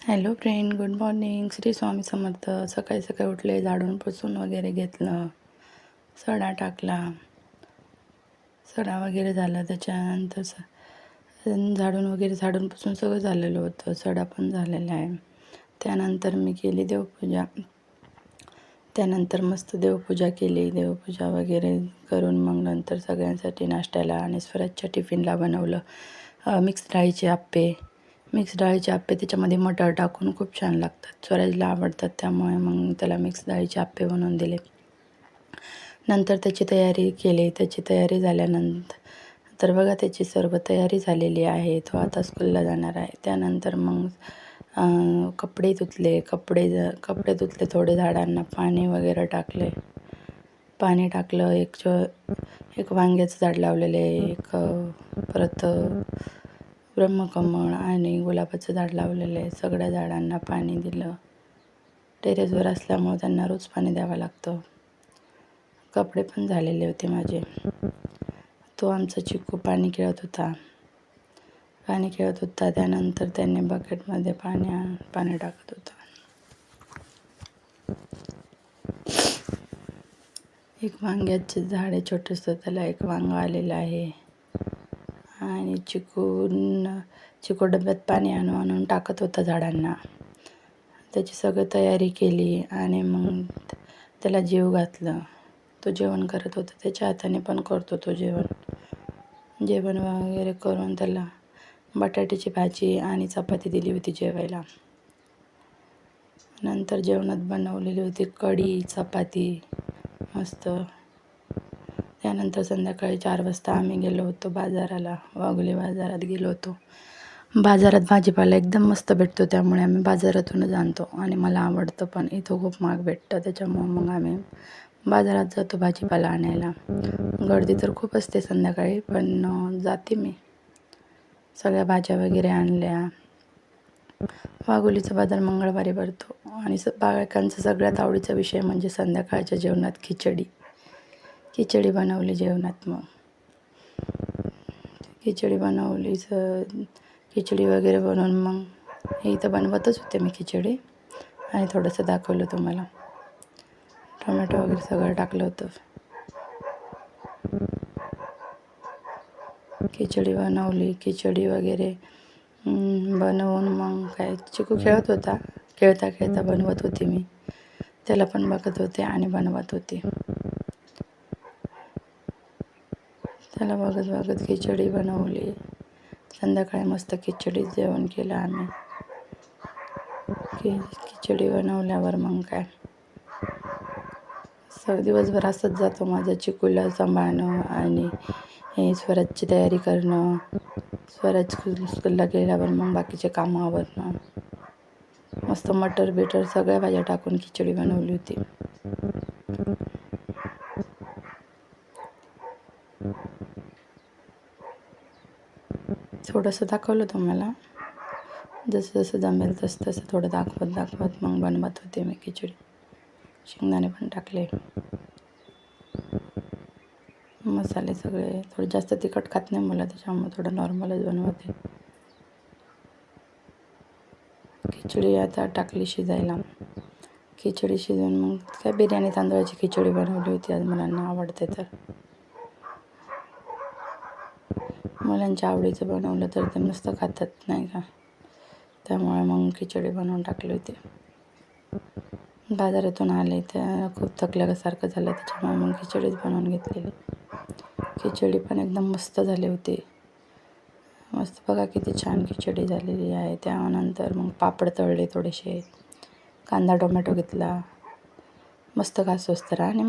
Hello friend, good morning. Shri Swami Samarth. सकाळी सकाळी उठले, झाडून पुसून वगैरे घेतलं, सडा टाकला, सडा वगैरे झाला. त्याच्यानंतर झाडून पुसून सगळं झालेलं होतं, सडा पण झालेला आहे. त्यानंतर मी केली देवपूजा. त्यानंतर मस्त देवपूजा केली. देवपूजा वगैरे करून मग नंतर सगळ्यांसाठी नाश्त्याला आणि स्वराजच्या टिफिनला बनवलं मिक्स डाळीचे आप्पे. मिक्स डाळीचे आप्पे त्याच्यामध्ये मटार टाकून खूप छान लागतात. स्वराजला आवडतात, त्यामुळे मग त्याला मिक्स डाळीचे आप्पे बनवून दिले. नंतर त्याची तयारी केली. त्याची तयारी झाल्यानंतर तर बघा, त्याची सर्व तयारी झालेली आहे. तो आता स्कूलला जाणार आहे. त्यानंतर मग कपडे धुतले. कपडे धुतले, थोडे झाडांना पाणी वगैरे टाकले. पाणी टाकलं. एक वांग्याचं झाड लावलेलं आहे, एक परत ब्रह्मकमळ आणि गुलाबाचं झाड लावलेलं आहे. सगळ्या झाडांना पाणी दिलं. टेरेसवर असल्यामुळे त्यांना रोज पाणी द्यावं लागतं. कपडे पण झालेले होते माझे. तो आमचा चिकू पाणी खेळत होता. त्यानंतर त्यांनी बकेटमध्ये पाणी टाकत होता. एक वांग्याचे झाड आहे छोटंसं, त्याला एक वांगं आलेलं आहे. आणि चिकू डब्यात पाणी आणून टाकत होता झाडांना. त्याची सगळी तयारी केली आणि मग त्याला जेवू घातलं. तो जेवण करत होता. त्याच्या हाताने पण करतो तो जेवण वगैरे करून त्याला बटाट्याची भाजी आणि चपाती दिली होती जेवायला. नंतर जेवणात बनवलेली होती कढी, चपाती मस्त. त्यानंतर संध्याकाळी 4 वाजता आम्ही गेलो होतो बाजाराला. वाघोली बाजारात गेलो होतो. बाजारात भाजीपाला एकदम मस्त भेटतो, त्यामुळे आम्ही बाजारातूनच आणतो आणि मला आवडतं पण. इथं खूप महाग भेटतं, त्याच्यामुळं मग आम्ही बाजारात जातो भाजीपाला आणायला. गर्दी तर खूप असते संध्याकाळी, पण जाते मी. सगळ्या भाज्या वगैरे आणल्या. वाघोलीचा बाजार मंगळवारी भरतो. आणि बायकांचा सगळ्यात आवडीचा विषय म्हणजे संध्याकाळच्या जेवणात खिचडी बनवली जेवणात. मग खिचडी बनवली. खिचडी वगैरे बनवून मग इथं बनवतच होते मी खिचडी. आणि थोडंसं दाखवलं तुम्हाला. टोमॅटो वगैरे सगळं टाकलं होतं. खिचडी बनवली. खिचडी वगैरे बनवून मग काय, चिकू खेळत होता. खेळता बनवत होते मी. त्याला पण बघत होते आणि बनवत होते. त्याला बघत खिचडी बनवली. संध्याकाळी मस्त खिचडी जेवण केलं आम्ही. खिचडी बनवल्यावर मग काय, दिवसभर असंच जातो माझं, चिकूला सांभाळणं आणि स्वराजची तयारी करणं. स्वराज स्कूलला गेल्यावर मग बाकीचे कामं आवरणं. मस्त मटर सगळ्या भाज्या टाकून खिचडी बनवली होती. थोडंसं दाखवलं तुम्हाला. जसं जमेल तसं थोडं दाखवत मग बनवत होते मी खिचडी. शेंगदाणे पण टाकले. मसाले सगळे. थोडं जास्त तिखट खात नाही मला, त्याच्यामुळे थोडं नॉर्मलच बनवते. खिचडी आता टाकली शिजायला. खिचडी शिजवून मग काय, बिर्याणी तांदळाची खिचडी बनवली होती आज. मुलांना आवडते तर. मुलांच्या आवडीचं बनवलं तर ते मस्त खातात, नाही का. त्यामुळे मग खिचडी बनवून टाकली होती. बाजारातून आले तर खूप थकल्यासारखं झालं, त्याच्यामुळे मग खिचडीच बनवून घेतलेली. खिचडी पण एकदम मस्त झाली होती. मस्त बघा किती छान खिचडी झालेली आहे. त्यानंतर मग पापड तळले थोडेसे. कांदा टोमॅटो घेतला. मस्त घास असतं आणि